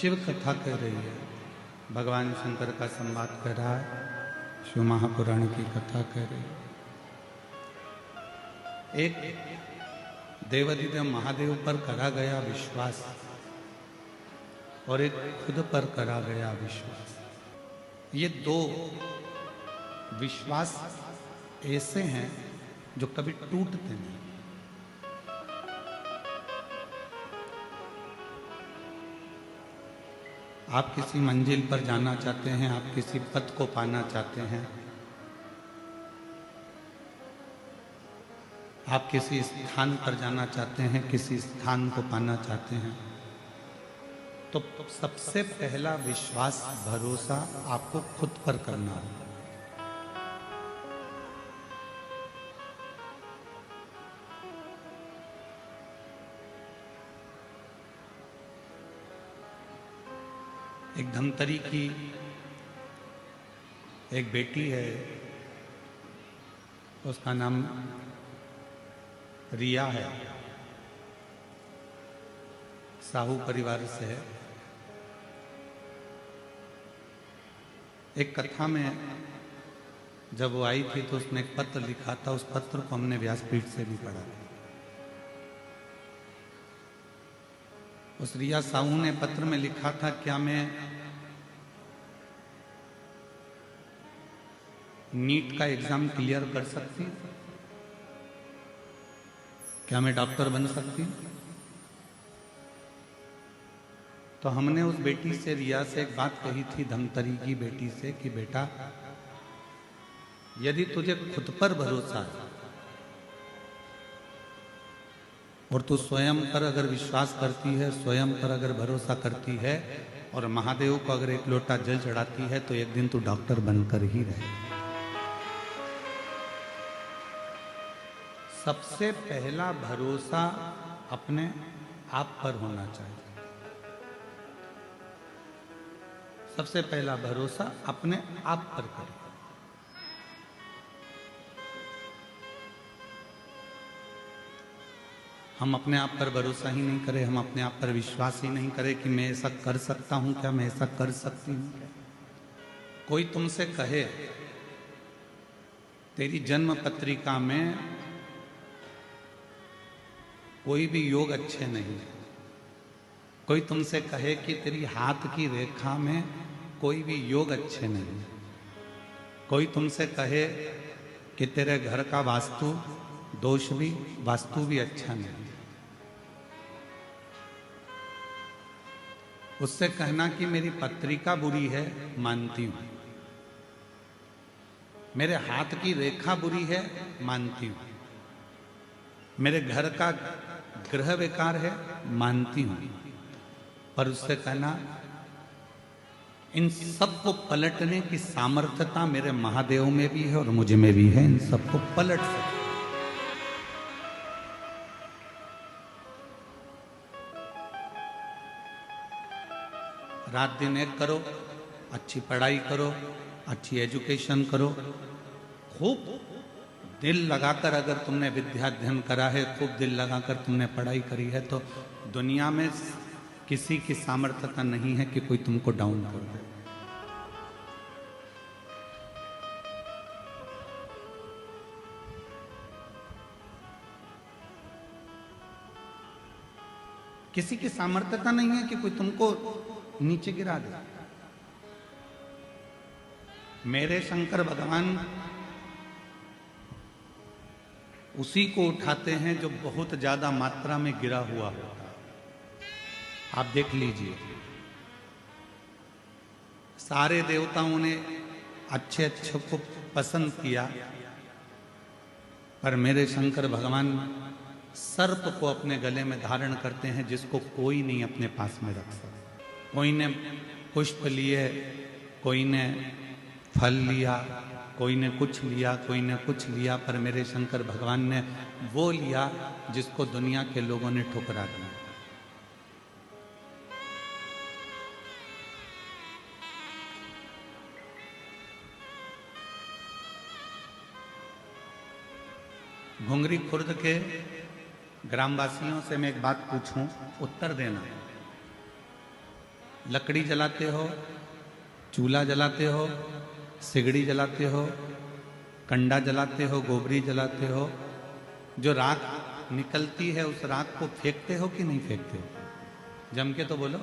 शिव कथा कह रही है, भगवान शंकर का संवाद कर रहा है, शिव महापुराण की कथा कह रही है। एक देवाधिदेव महादेव पर करा गया विश्वास और एक खुद पर करा गया विश्वास, ये दो विश्वास ऐसे हैं जो कभी टूटते नहीं। आप किसी मंजिल पर जाना चाहते हैं, आप किसी पद को पाना चाहते हैं, आप किसी स्थान पर जाना चाहते हैं, किसी स्थान को पाना चाहते हैं, तो सबसे पहला विश्वास भरोसा आपको खुद पर करना होगा। एक धमतरी की एक बेटी है, उसका नाम रिया है, साहू परिवार से है। एक कथा में जब वो आई थी तो उसने एक पत्र लिखा था, उस पत्र को हमने व्यासपीठ से भी पढ़ा। उस रिया साहू ने पत्र में लिखा था, क्या मैं नीट का एग्जाम क्लियर कर सकती हूँ? क्या मैं डॉक्टर बन सकती हूँ? तो हमने उस बेटी से, रिया से एक बात कही थी, धमतरी की बेटी से, कि बेटा यदि तुझे खुद पर भरोसा है और तू स्वयं पर अगर विश्वास करती है, स्वयं पर अगर भरोसा करती है और महादेव को अगर एक लोटा जल चढ़ाती है, तो एक दिन तू डॉक्टर बनकर ही रहे। सबसे पहला भरोसा अपने आप पर होना चाहिए। सबसे पहला भरोसा अपने आप पर करें। हम अपने आप पर भरोसा ही नहीं करें, हम अपने आप पर विश्वास ही नहीं करें कि मैं ऐसा कर सकता हूं क्या, मैं ऐसा कर सकती हूं क्या। कोई तुमसे कहे तेरी जन्म पत्रिका में कोई भी योग अच्छे नहीं है, कोई तुमसे कहे कि तेरी हाथ की रेखा में कोई भी योग अच्छे नहीं है, कोई तुमसे कहे कि तेरे घर का वास्तु भी अच्छा नहीं, उससे कहना कि मेरी पत्रिका बुरी है, मानती हूं, मेरे हाथ की रेखा बुरी है, मानती हूं, मेरे घर का ग्रह विकार है, मानती हूं, पर उससे कहना इन सबको पलटने की सामर्थ्यता मेरे महादेव में भी है और मुझे में भी है, इन सबको पलट सकते। रात दिन एक करो, अच्छी पढ़ाई करो, अच्छी एजुकेशन करो, खूब दिल लगाकर अगर तुमने विद्याध्ययन करा है, खूब दिल लगाकर तुमने पढ़ाई करी है, तो दुनिया में किसी की सामर्थ्यता नहीं है कि कोई तुमको डाउन कर दे। किसी की सामर्थ्यता नहीं है कि कोई तुमको नीचे गिरा दे। मेरे शंकर भगवान उसी को उठाते हैं जो बहुत ज्यादा मात्रा में गिरा हुआ होता है। आप देख लीजिए, सारे देवताओं ने अच्छे अच्छे को पसंद किया, पर मेरे शंकर भगवान सर्प को अपने गले में धारण करते हैं, जिसको कोई नहीं अपने पास में रख सकता। कोई ने पुष्प लिए, कोई ने फल लिया, कोई ने कुछ लिया, कोई ने कुछ लिया, पर मेरे शंकर भगवान ने वो लिया जिसको दुनिया के लोगों ने ठुकरा दिया। घुंगरी खुर्द के ग्रामवासियों से मैं एक बात पूछूं, उत्तर देना। लकड़ी जलाते हो, चूल्हा जलाते हो, सिगड़ी जलाते हो, कंडा जलाते हो, गोबरी जलाते हो, जो राख निकलती है उस राख को फेंकते हो कि नहीं फेंकते हो? जम के तो बोलो,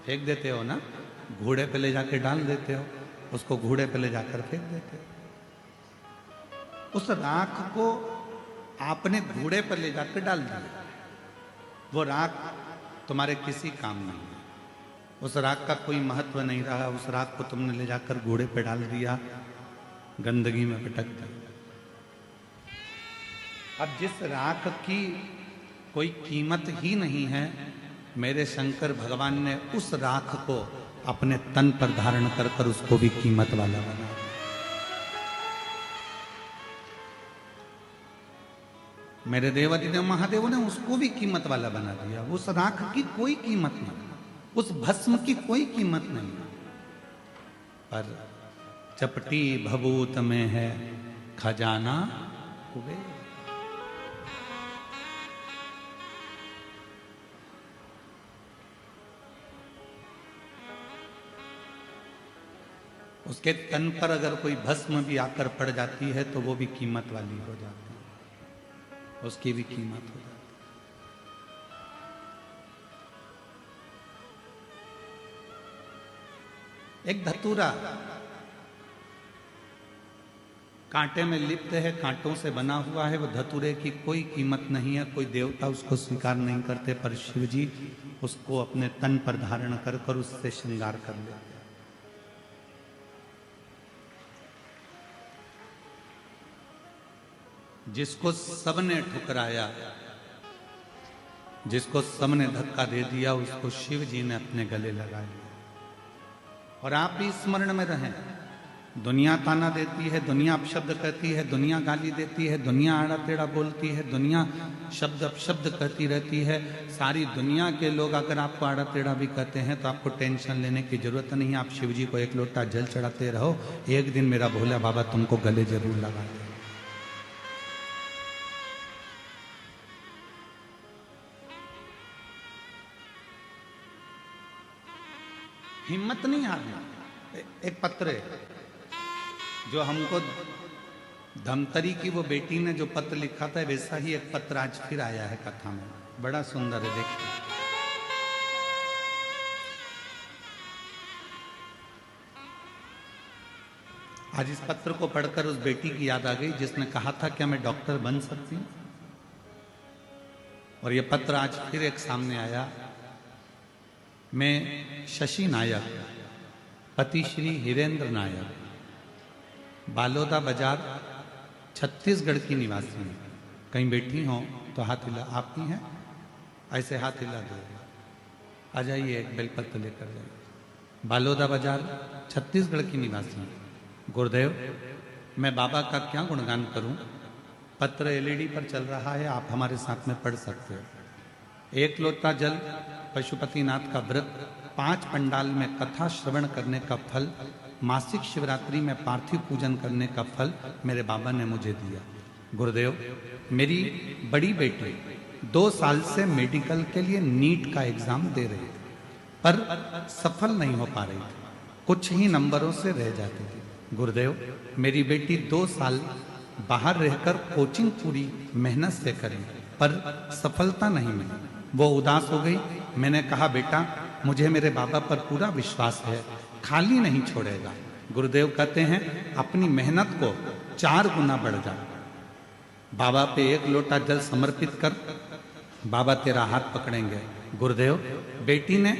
फेंक देते हो ना? घोड़े पे ले जाके डाल देते हो, उसको घोड़े पे ले जाकर फेंक देते हो। उस राख को आपने घोड़े पर ले जाकर डाल दिया, वो राख तुम्हारे किसी काम नहीं है, उस राख का कोई महत्व नहीं रहा, उस राख को तुमने ले जाकर घोड़े पे डाल दिया, गंदगी में पटक दिया। अब जिस राख की कोई कीमत ही नहीं है, मेरे शंकर भगवान ने उस राख को अपने तन पर धारण कर कर उसको भी कीमत वाला बना। मेरे देवादिदेव महादेव ने उसको भी कीमत वाला बना दिया। उस राख की कोई कीमत नहीं, उस भस्म की कोई कीमत नहीं, पर चपटी भभूत में है खजाना कुबेर। उसके तन पर अगर कोई भस्म भी आकर पड़ जाती है तो वो भी कीमत वाली हो जाती है, उसकी भी कीमत हो जाती है। एक धतूरा कांटे में लिप्त है, कांटों से बना हुआ है, वो धतूरे की कोई कीमत नहीं है, कोई देवता उसको स्वीकार नहीं करते, पर शिव जी उसको अपने तन पर धारण कर कर उससे श्रृंगार कर लेते हैं। जिसको सबने ठुकराया, जिसको सबने धक्का दे दिया, उसको शिव जी ने अपने गले लगा लिया। और आप भी स्मरण में रहें, दुनिया ताना देती है, दुनिया अपशब्द कहती है, दुनिया गाली देती है, दुनिया आड़ा टेढ़ा बोलती है, दुनिया शब्द अपशब्द कहती रहती है। सारी दुनिया के लोग अगर आपको आड़ा टेढ़ा भी कहते हैं तो आपको टेंशन लेने की जरूरत नहीं। आप शिव जी को एक लोटा जल चढ़ाते रहो, एक दिन मेरा भोला बाबा तुमको गले जरूर लगा दे। हिम्मत नहीं हारना। एक पत्र है जो हमको धमतरी की वो बेटी ने जो पत्र लिखा था, वैसा ही एक पत्र आज फिर आया है कथा में, बड़ा सुंदर है, देखिए। आज इस पत्र को पढ़कर उस बेटी की याद आ गई जिसने कहा था क्या मैं डॉक्टर बन सकती हूं। और ये पत्र आज फिर एक सामने आया। मैं शशि नायक, पति श्री हिरेंद्र नायक, बालोदा बाजार छत्तीसगढ़ की निवासी हूँ। कहीं बैठी हो तो हाथ हिला, आप ही हैं, ऐसे हाथ हिला दो, आ जाइए, एक बेलपत्र लेकर जाइए। बालोदा बाजार छत्तीसगढ़ की निवासी हूँ। गुरुदेव, मैं बाबा का क्या गुणगान करूं? पत्र एलईडी पर चल रहा है, आप हमारे साथ में पढ़ सकते हो। एक लोटा जल, पशुपतिनाथ का व्रत, 5 पंडाल में कथा श्रवण करने का फल, मासिक शिवरात्रि में पार्थिव पूजन करने का फल मेरे बाबा ने मुझे दिया। गुरुदेव, मेरी बड़ी बेटी 2 साल से मेडिकल के लिए नीट का एग्जाम दे रही थी, पर सफल नहीं हो पा रही थी, कुछ ही नंबरों से रह जाती थी। गुरुदेव, मेरी बेटी 2 साल बाहर रहकर कोचिंग पूरी मेहनत से करी, पर सफलता नहीं मिली। वो उदास हो गई। मैंने कहा, बेटा मुझे मेरे बाबा पर पूरा विश्वास है, खाली नहीं छोड़ेगा। गुरुदेव कहते हैं, अपनी मेहनत को 4 गुना बढ़ जा। बाबा पे 1 लोटा जल समर्पित कर, बाबा तेरा हाथ पकड़ेंगे। गुरुदेव, बेटी ने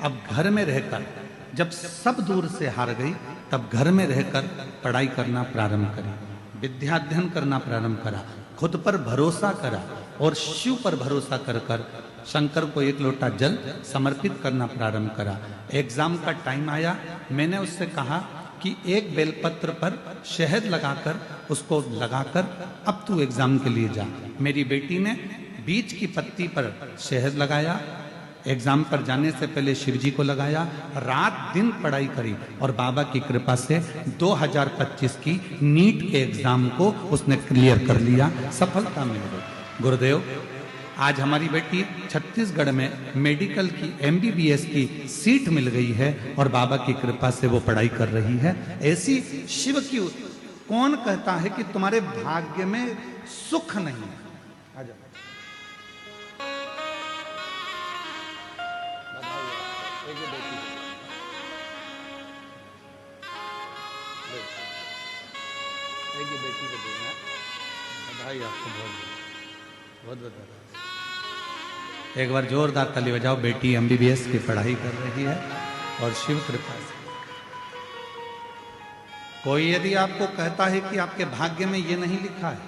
अब घर में रहकर, जब सब दूर से हार गई, तब घर में रहकर पढ़ाई करना प्रारंभ करी, विद्या अध्ययन करना प्रारंभ करा, खुद पर भरोसा करा और शिव पर भरोसा कर कर शंकर को 1 लोटा जल समर्पित करना प्रारंभ करा। एग्जाम का टाइम आया, मैंने उससे कहा कि 1 बेलपत्र पर शहद लगाकर उसको लगाकर अब तू एग्जाम के लिए जा। मेरी बेटी ने बीच की पत्ती पर शहद लगाया, एग्जाम पर जाने से पहले शिवजी को लगाया, रात दिन पढ़ाई करी और बाबा की कृपा से 2025 की नीट के एग्जाम को उसने क्लियर कर लिया, सफलता मिल गई। गुरुदेव, आज हमारी बेटी छत्तीसगढ़ में मेडिकल की MBBS की सीट मिल गई है और बाबा की कृपा से वो पढ़ाई कर रही है। ऐसी शिव की कौन कहता है कि तुम्हारे भाग्य में सुख नहीं है? आ जाओ। बेटी को देना बधाई आपको, बहुत बहुत बधाई। एक बार जोरदार ताली बजाओ। बेटी MBBS की पढ़ाई कर रही है और शिव कृपा से। कोई यदि आपको कहता है कि आपके भाग्य में ये नहीं लिखा है,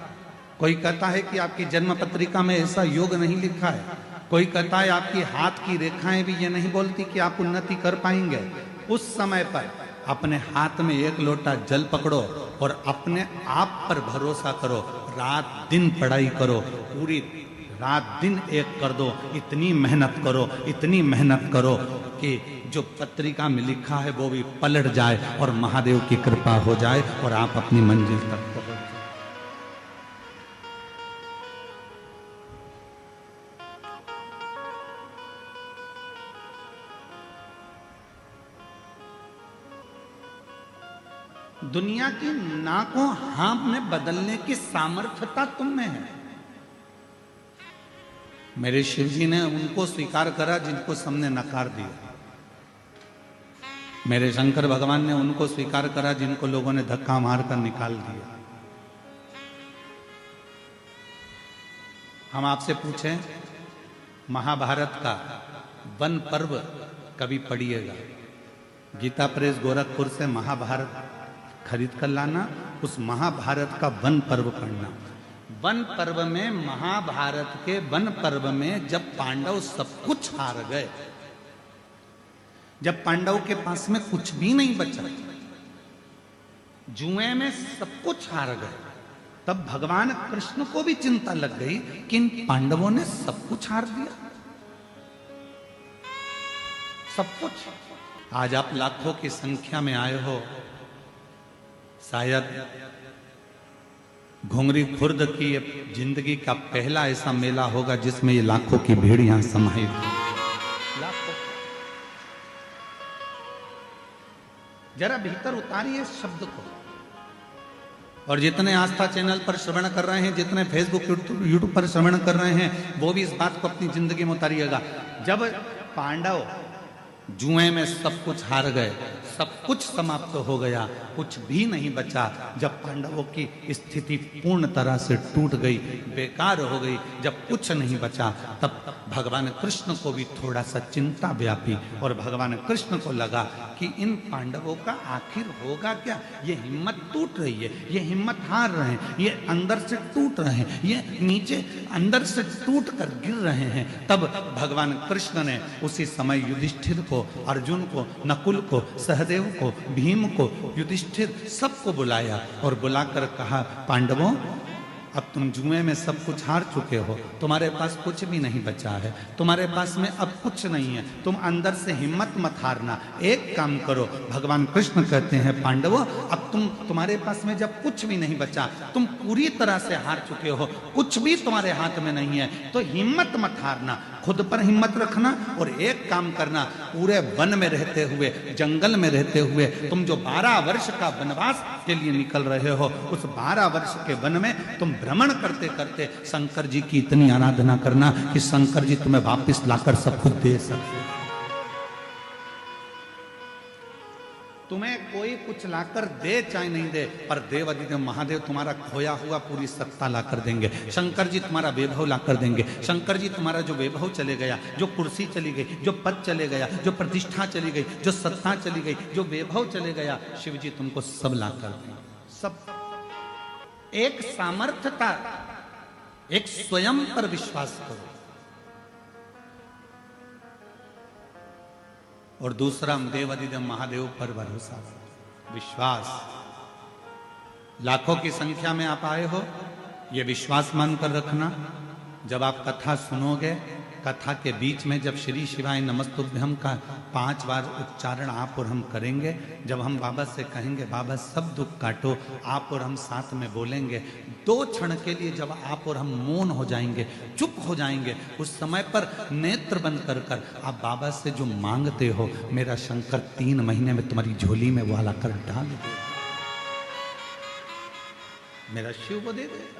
कोई कहता है कि आपकी जन्म पत्रिका में ऐसा योग नहीं लिखा है, कोई कहता है आपकी हाथ की रेखाएं भी ये नहीं बोलती कि आप उन्नति कर पाएंगे, उस समय पर अपने हाथ में एक लोटा जल पकड़ो और अपने आप पर भरोसा करो। रात दिन पढ़ाई करो, पूरी रात दिन एक कर दो। इतनी मेहनत करो, इतनी मेहनत करो कि जो पत्रिका में लिखा है वो भी पलट जाए और महादेव की कृपा हो जाए और आप अपनी मंजिल तक पहुंच जाए। दुनिया की नाकों हाँ में बदलने की सामर्थ्यता तुम में है। मेरे शिव जी ने उनको स्वीकार करा जिनको सबने नकार दिया। मेरे शंकर भगवान ने उनको स्वीकार करा जिनको लोगों ने धक्का मारकर निकाल दिया। हम आपसे पूछें, महाभारत का वन पर्व कभी पढ़िएगा। गीता प्रेस गोरखपुर से महाभारत खरीद कर लाना, उस महाभारत का वन पर्व पढ़ना। वन पर्व में, महाभारत के वन पर्व में जब पांडव सब कुछ हार गए, जब पांडव के पास में कुछ भी नहीं बचा, जुए में सब कुछ हार गए, तब भगवान कृष्ण को भी चिंता लग गई कि इन पांडवों ने सब कुछ हार दिया, सब कुछ। आज आप लाखों की संख्या में आए हो, शायद घुंगरी खुर्द की जिंदगी का पहला ऐसा मेला होगा जिसमें ये लाखों की भीड़ यहां समाहित है। लाखों। जरा भीतर उतारिए शब्द को। और जितने आस्था चैनल पर श्रवण कर रहे हैं, जितने फेसबुक यूट्यूब पर श्रवण कर रहे हैं, वो भी इस बात को अपनी जिंदगी में उतारिएगा। जब पांडव जुए में सब कुछ हार गए, सब कुछ समाप्त हो गया, कुछ भी नहीं बचा, जब पांडवों की स्थिति पूर्ण तरह से टूट गई, बेकार हो गई, जब कुछ नहीं बचा, तब भगवान कृष्ण को भी थोड़ा सा चिंता व्यापी और भगवान कृष्ण को लगा कि इन पांडवों का आखिर होगा क्या। ये हिम्मत टूट रही है, ये हिम्मत हार रहे हैं, ये अंदर से टूट रहे हैं, ये नीचे अंदर से टूट कर गिर रहे हैं। तब भगवान कृष्ण ने उसी समय युधिष्ठिर को, अर्जुन को, नकुल को, सहदेव को, भीम को, युधिष्ठिर सबको बुलाया और बुलाकर कहा, पांडवों अब तुम जुए में सब कुछ हार चुके हो, तुम्हारे पास कुछ भी नहीं बचा है, तुम्हारे पास में अब कुछ नहीं है, तुम अंदर से हिम्मत मत हारना। एक काम करो, भगवान कृष्ण कहते हैं, पांडवों अब तुम्हारे पास में जब कुछ भी नहीं बचा, तुम पूरी तरह से हार चुके हो, कुछ भी तुम्हारे हाथ में नहीं है, तो हिम्मत मत हारना, खुद पर हिम्मत रखना और एक काम करना, पूरे वन में रहते हुए, जंगल में रहते हुए, तुम जो 12 वर्ष का वनवास के लिए निकल रहे हो, उस 12 वर्ष के वन में तुम भ्रमण करते करते शंकर जी की इतनी आराधना करना कि शंकर जी तुम्हें वापस लाकर सब कुछ दे सके। तुम्हें कोई कुछ लाकर दे चाहे नहीं दे, पर देव अधिदेव महादेव तुम्हारा खोया हुआ पूरी सत्ता लाकर देंगे। शंकर जी तुम्हारा वैभव लाकर देंगे। शंकर जी तुम्हारा जो वैभव चले गया, जो कुर्सी चली गई, जो पद चले गया, जो प्रतिष्ठा चली गई, जो सत्ता चली गई, जो वैभव चले गया, शिव जी तुमको सब लाकर देंगे। सब एक सामर्थ्यता, एक स्वयं पर विश्वास करो। और दूसरा देव अधिदेव महादेव पर भरोसा, विश्वास। लाखों की संख्या में आप आए हो, यह विश्वास मानकर रखना, जब आप कथा सुनोगे कथा के बीच में जब श्री शिवाय नमस्तुभ्यम का 5 बार उच्चारण आप और हम करेंगे, जब हम बाबा से कहेंगे बाबा सब दुख काटो, आप और हम साथ में बोलेंगे, 2 क्षण के लिए जब आप और हम मौन हो जाएंगे, चुप हो जाएंगे, उस समय पर नेत्र बंद कर कर आप बाबा से जो मांगते हो, मेरा शंकर 3 महीने में तुम्हारी झोली में वो ला कर डाल दे, मेरा शिव वो दे देगा।